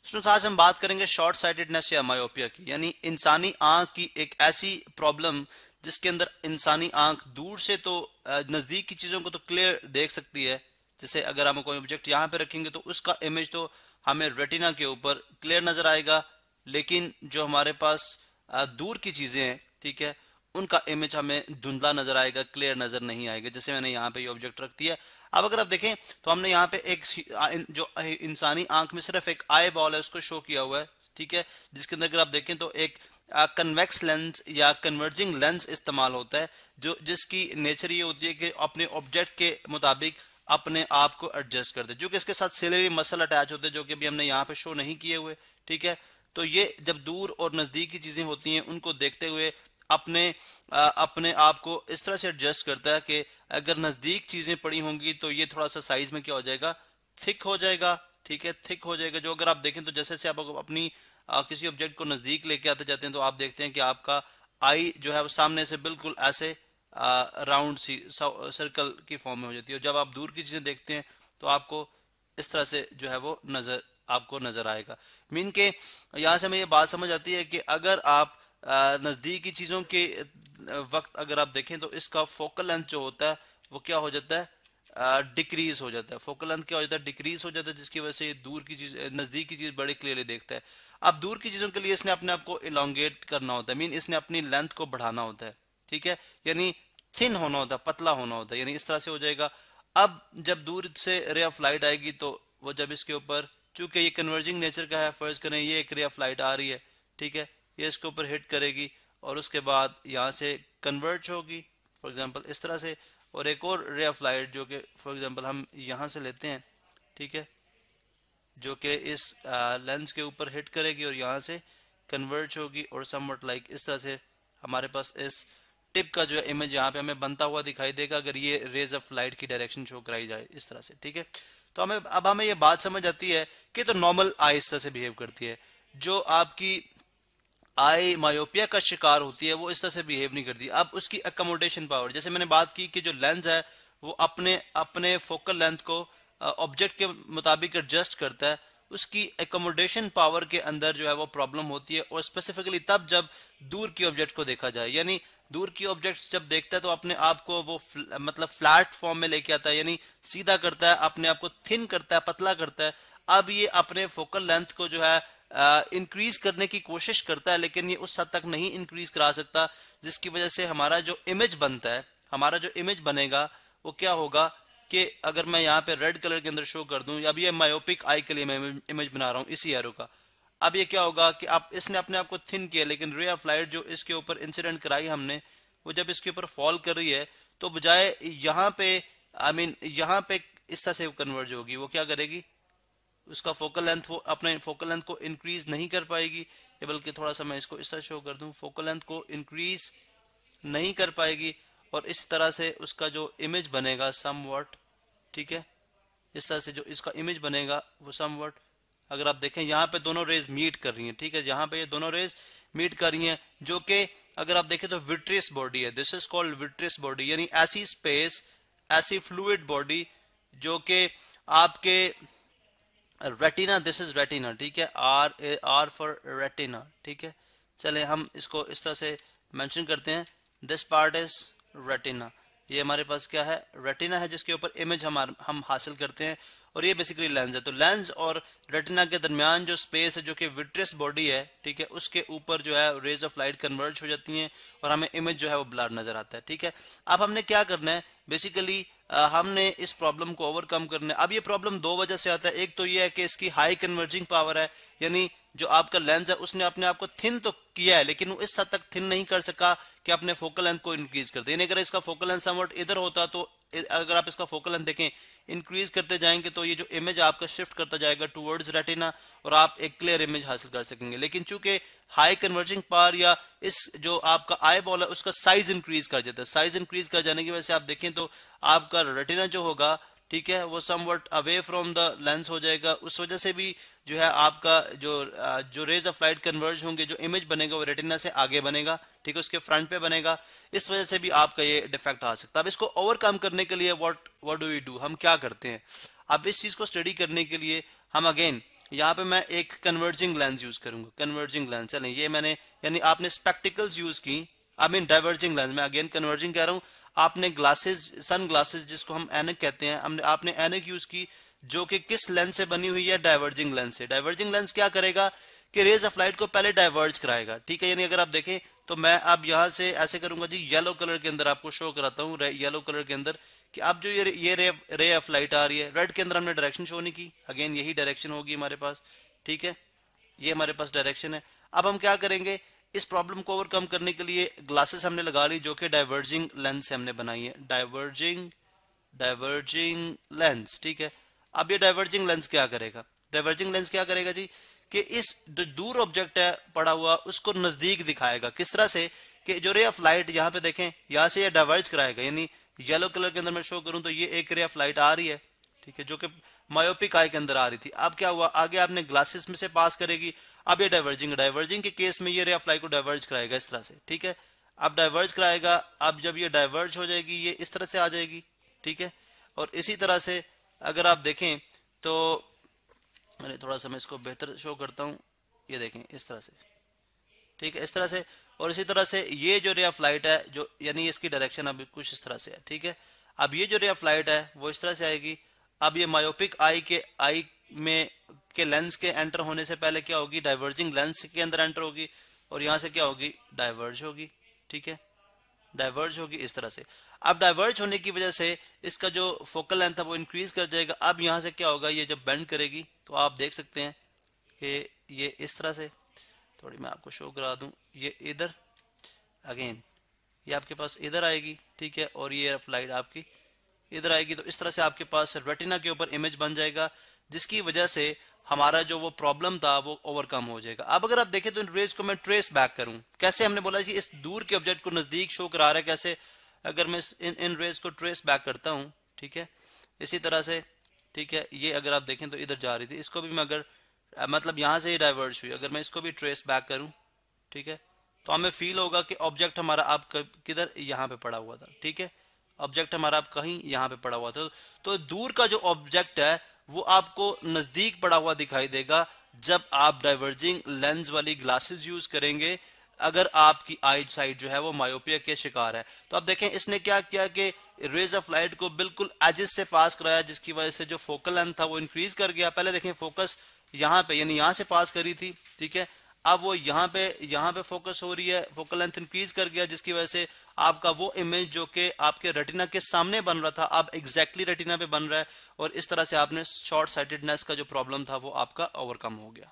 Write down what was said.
Students आज हम बात करेंगे शॉर्ट साइटेडनेस या मायोपिया की, यानी इंसानी आंख की एक ऐसी प्रॉब्लम जिसके अंदर इंसानी आंख दूर से तो नजदीक की चीजों को तो क्लियर देख सकती है। जैसे अगर हम कोई ऑब्जेक्ट यहाँ पे रखेंगे तो उसका इमेज तो हमें रेटिना के ऊपर क्लियर नजर आएगा, लेकिन जो हमारे पास दूर की चीजें हैं, ठीक है, उनका इमेज हमें धुंधला नजर आएगा, क्लियर नजर नहीं आएगा। जैसे मैंने यहाँ पे ये ऑब्जेक्ट रख दिया। अब अगर आप देखें तो हमने यहाँ पे एक जो इंसानी आंख में सिर्फ एक आई बॉल है उसको शो किया हुआ है, ठीक है, जिसके अंदर अगर आप देखें तो एक कन्वेक्स लेंस या कन्वर्जिंग लेंस इस्तेमाल होता है, जो जिसकी नेचर ये होती है कि अपने ऑब्जेक्ट के मुताबिक अपने आप को एडजस्ट कर दे, जो कि इसके साथ सिलेरी मसल अटैच होते हैं, जो कि अभी हमने यहाँ पे शो नहीं किए हुए, ठीक है। तो ये जब दूर और नजदीक की चीजें होती हैं उनको देखते हुए अपने आप को इस तरह से एडजस्ट करता है कि अगर नजदीक चीजें पड़ी होंगी तो ये थोड़ा सा साइज में क्या हो जाएगा, थिक हो जाएगा, ठीक है, थिक हो जाएगा। जो अगर आप देखें तो जैसे से आप अपनी किसी ऑब्जेक्ट को नजदीक लेके आते जाते हैं तो आप देखते हैं कि आपका आई जो है वो सामने से बिल्कुल ऐसे राउंड सी सर्कल की फॉर्म में हो जाती है, और जब आप दूर की चीजें देखते हैं तो आपको इस तरह से जो है वो आपको नजर आएगा। मीन के यहाँ से हमें ये बात समझ आती है कि अगर आप नजदीक की चीजों के वक्त अगर आप देखें तो इसका फोकल लेंथ जो होता है वो क्या हो जाता है, डिक्रीज हो जाता है। फोकल लेंथ क्या हो जाता है, डिक्रीज हो जाता है, जिसकी वजह से दूर की चीज नजदीक की चीज बड़ी क्लियरली देखता है। अब दूर की चीजों के लिए इसने अपने आप को इलोंगेट करना होता है, मीन इसने अपनी लेंथ को बढ़ाना होता है, ठीक है, यानी थिन होना होता है, पतला होना होता है, यानी इस तरह से हो जाएगा। अब जब दूर से रे ऑफ लाइट आएगी तो वो जब इसके ऊपर, चूंकि ये कन्वर्जिंग नेचर का है, फर्ज करें ये एक रे ऑफ लाइट आ रही है, ठीक है, ये इसके ऊपर हिट करेगी और उसके बाद यहाँ से कन्वर्ज होगी फॉर एग्जांपल इस तरह से, और एक और रे ऑफ लाइट जो कि फॉर एग्जांपल हम यहाँ से लेते हैं, ठीक है, जो कि इस लेंस के ऊपर हिट करेगी और यहाँ से कन्वर्ज होगी, और समवट लाइक इस तरह से हमारे पास इस टिप का जो है इमेज यहाँ पे हमें बनता हुआ दिखाई देगा अगर ये रेज ऑफ लाइट की डायरेक्शन शो कराई जाए इस तरह से, ठीक है। तो हमें ये बात समझ आती है कि तो नॉर्मल आई इस तरह से बिहेव करती है, जो आपकी आई मायोपिया का शिकार होती है वो इस तरह से बिहेव नहीं करती। अब उसकी अकोमोडेशन पावर, जैसे मैंने बात की कि जो लेंस है वो अपने अपने फोकल लेंथ को ऑब्जेक्ट के मुताबिक एडजस्ट करता है, उसकी एकोमोडेशन पावर के अंदर जो है वो प्रॉब्लम होती है, और स्पेसिफिकली तब जब दूर की ऑब्जेक्ट को देखा जाए, यानी दूर की ऑब्जेक्ट जब देखता है तो अपने आप को वो मतलब फ्लैट फॉर्म में लेके आता है, यानी सीधा करता है, अपने आप को थिन करता है, पतला करता है। अब ये अपने फोकल लेंथ को जो है इंक्रीज करने की कोशिश करता है, लेकिन ये उस हद तक नहीं इंक्रीज करा सकता, जिसकी वजह से हमारा जो इमेज बनता है, हमारा जो इमेज बनेगा वो क्या होगा कि अगर मैं यहाँ पे रेड कलर के अंदर शो कर दूं, अब ये मायोपिक आई के लिए मैं इमेज बना रहा हूँ इसी एरो का। अब ये क्या होगा कि आप इसने अपने आप को थिन किया, लेकिन रे ऑफ लाइट जो इसके ऊपर इंसिडेंट कराई हमने, वो जब इसके ऊपर फॉल कर रही है तो बजाय यहाँ पे यहाँ पे इस तरह से कन्वर्ज होगी, वो क्या करेगी, उसका फोकल लेंथ, वो अपने फोकल लेंथ को इंक्रीज नहीं कर पाएगी, बल्कि थोड़ा सा मैं इसको इस तरह शो कर दूं, फोकल लेंथ को इंक्रीज नहीं कर पाएगी, और इस तरह से उसका जो इमेज बनेगा समवट, ठीक है, इस तरह से जो इसका इमेज बनेगा वो समवट, अगर आप देखें यहाँ पे दोनों रेज मीट कर रही हैं, ठीक है, यहाँ पे ये दोनों रेज मीट कर रही हैं, जो कि अगर आप देखें तो विट्रियस बॉडी है, this is called vitreous body, यानी ऐसी स्पेस, ऐसी फ्लूइड बॉडी जो कि आपके रेटिना, दिस इज रेटिना, ठीक है, आर फॉर रेटिना, ठीक है। चले हम इसको इस तरह से मेंशन करते हैं, दिस पार्ट इज रेटिना, ये हमारे पास क्या है, रेटिना है, जिसके ऊपर इमेज हम हासिल करते हैं, और ये बेसिकली लेंस है। तो लेंस और रेटिना के दरमियान जो स्पेस है, जो कि विट्रियस बॉडी है, ठीक है, उसके ऊपर जो है रेज ऑफ लाइट कन्वर्ज हो जाती हैं और हमें इमेज जो है वो ब्लर नजर आता है, ठीक है। अब हमने क्या करना है, बेसिकली हमने इस प्रॉब्लम को ओवरकम करना है। अब ये प्रॉब्लम दो वजह से आता है, एक तो ये है कि इसकी हाई कन्वर्जिंग पावर है, यानी जो आपका लेंस है उसने अपने आप को थिन तो किया है, लेकिन वो इस हद तक थिन नहीं कर सका कि अपने फोकल लेंथ को इंक्रीज कर दे, यानी अगर इसका फोकल लेंथ समवट इधर होता तो अगर आप इसका फोकल लेंथ देखें इंक्रीज करते जाएंगे तो ये जो इमेज आपका शिफ्ट करता जाएगा टुवर्ड्स रेटिना, और आप एक क्लियर इमेज हासिल कर सकेंगे। लेकिन चूंकि हाई कन्वर्जिंग पावर या इस जो आपका आई बॉल है उसका साइज इंक्रीज कर जाता है, साइज इंक्रीज कर जाने की वजह से आप देखें तो आपका रेटिना जो होगा, ठीक है, वो somewhat away from the lens हो जाएगा, उस वजह से भी जो है आपका जो रेज ऑफ लाइट कन्वर्ज होंगे, जो इमेज बनेगा वो रेटिना से आगे बनेगा, ठीक है, उसके फ्रंट पे बनेगा, इस वजह से भी आपका ये डिफेक्ट आ सकता है। अब इसको ओवरकम करने के लिए व्हाट डू वी डू, हम क्या करते हैं। अब इस चीज को स्टडी करने के लिए हम अगेन यहाँ पे मैं एक कन्वर्जिंग लेंस यूज करूंगा, कन्वर्जिंग लेंस। चलें ये मैंने, यानी आपने स्पेक्टिकल्स यूज की, आई मीन डाइवर्जिंग लेंस, मैं अगेन कन्वर्जिंग कह रहा हूँ। आपने ग्लासेस, सन ग्लासेस जिसको हम एनक कहते हैं, हमने आपने एनक यूज की जो कि किस लेंस से बनी हुई है, डाइवर्जिंग लेंस से। डाइवर्जिंग लेंस क्या करेगा कि रेज ऑफ लाइट को पहले डाइवर्ज कराएगा, ठीक है। यानी अगर आप देखें तो मैं अब यहां से ऐसे करूंगा जी, येलो कलर के अंदर आपको शो कराता हूँ, येलो कलर के अंदर कि अब जो ये रे ऑफ लाइट आ रही है, रेड के अंदर हमने डायरेक्शन शो नहीं की, अगेन यही डायरेक्शन होगी हमारे पास, ठीक है, ये हमारे पास डायरेक्शन है। अब हम क्या करेंगे, इस प्रॉब्लम को ओवरकम करने के लिए ग्लासेस हमने लगा ली जो कि डाइवर्जिंग लेंस से हमने बनाई है, डाइवर्जिंग लेंस, ठीक है। अब ये डाइवर्जिंग लेंस क्या करेगा, डाइवर्जिंग लेंस क्या करेगा जी कि इस जो दूर ऑब्जेक्ट है पड़ा हुआ उसको नजदीक दिखाएगा। किस तरह से कि जो रे ऑफ लाइट यहाँ पे देखें, यहाँ से ये डाइवर्ज कराएगा, यानी येलो कलर के अंदर मैं शो करूं तो ये एक रे ऑफ लाइट आ रही है, ठीक है, जो कि मायोपिक आई के अंदर आ रही थी। अब क्या हुआ, आगे आपने ग्लासेस में से पास करेगी, अब ये डाइवर्जिंग के केस में ये रे ऑफ लाइट को डाइवर्ज कराएगा इस तरह से, ठीक है। अब डाइवर्ज कराएगा, अब जब ये डाइवर्ज हो जाएगी ये इस तरह से आ जाएगी, ठीक है। और इसी तरह से अगर आप देखें तो, अरे थोड़ा सा मैं इसको बेहतर शो करता हूं, ये देखें इस तरह से, ठीक है, इस तरह से। और इसी तरह से ये जो रे ऑफ लाइट है, जो यानी इसकी डायरेक्शन अभी कुछ इस तरह से है, ठीक है। अब ये जो रे ऑफ लाइट है वो इस तरह से आएगी। अब ये मायोपिक आई में के लेंस के एंटर होने से पहले क्या होगी, डाइवर्जिंग लेंस के अंदर एंटर होगी और यहां से क्या होगी, डाइवर्ज होगी, ठीक है, डाइवर्ज होगी इस तरह से। अब डाइवर्ज होने की वजह से इसका जो फोकल लेंथ है वो इंक्रीज कर जाएगा। अब यहां से क्या होगा, ये जब बेंड करेगी तो आप देख सकते हैं कि ये इस तरह से, थोड़ी मैं आपको शो करा दूं, ये इधर अगेन ये आपके पास इधर आएगी, ठीक है, और ये लाइट आपकी इधर आएगी। तो इस तरह से आपके पास रेटिना के ऊपर इमेज बन जाएगा, जिसकी वजह से हमारा जो वो प्रॉब्लम था वो ओवरकम हो जाएगा। अब अगर आप देखें तो इन रेज को मैं ट्रेस बैक करूं, कैसे, हमने बोला कि इस दूर के ऑब्जेक्ट को नजदीक शो करा रहा है, कैसे, अगर मैं इन रेज को ट्रेस बैक करता हूं, ठीक है, इसी तरह से, ठीक है, ये अगर आप देखें तो इधर जा रही थी, इसको भी मैं अगर मतलब यहां से ही डाइवर्ज हुई, अगर मैं इसको भी ट्रेस बैक करूं, ठीक है, तो हमें फील होगा कि ऑब्जेक्ट हमारा आप किधर, यहाँ पे पड़ा हुआ था, ठीक है, ऑब्जेक्ट हमारा आप कहीं यहाँ पे पड़ा हुआ था। तो दूर का जो ऑब्जेक्ट है वो आपको नजदीक पड़ा हुआ दिखाई देगा जब आप डाइवर्जिंग लेंस वाली ग्लासेस यूज करेंगे, अगर आपकी आई साइट जो है वो मायोपिया के शिकार है। तो अब देखें इसने क्या किया कि रेज ऑफ लाइट को बिल्कुल एजेस से पास कराया, जिसकी वजह से जो फोकल लेंथ था वो इंक्रीज कर गया। पहले देखें फोकस यहाँ पे, यानी यहाँ से पास करी थी, ठीक है, अब वो यहाँ पे फोकस हो रही है, फोकल लेंथ इंक्रीज कर गया, जिसकी वजह से आपका वो इमेज जो कि आपके रेटिना के सामने बन रहा था अब एग्जैक्टली रेटिना पे बन रहा है, और इस तरह से आपने शॉर्ट साइटेडनेस का जो प्रॉब्लम था वो आपका ओवरकम हो गया।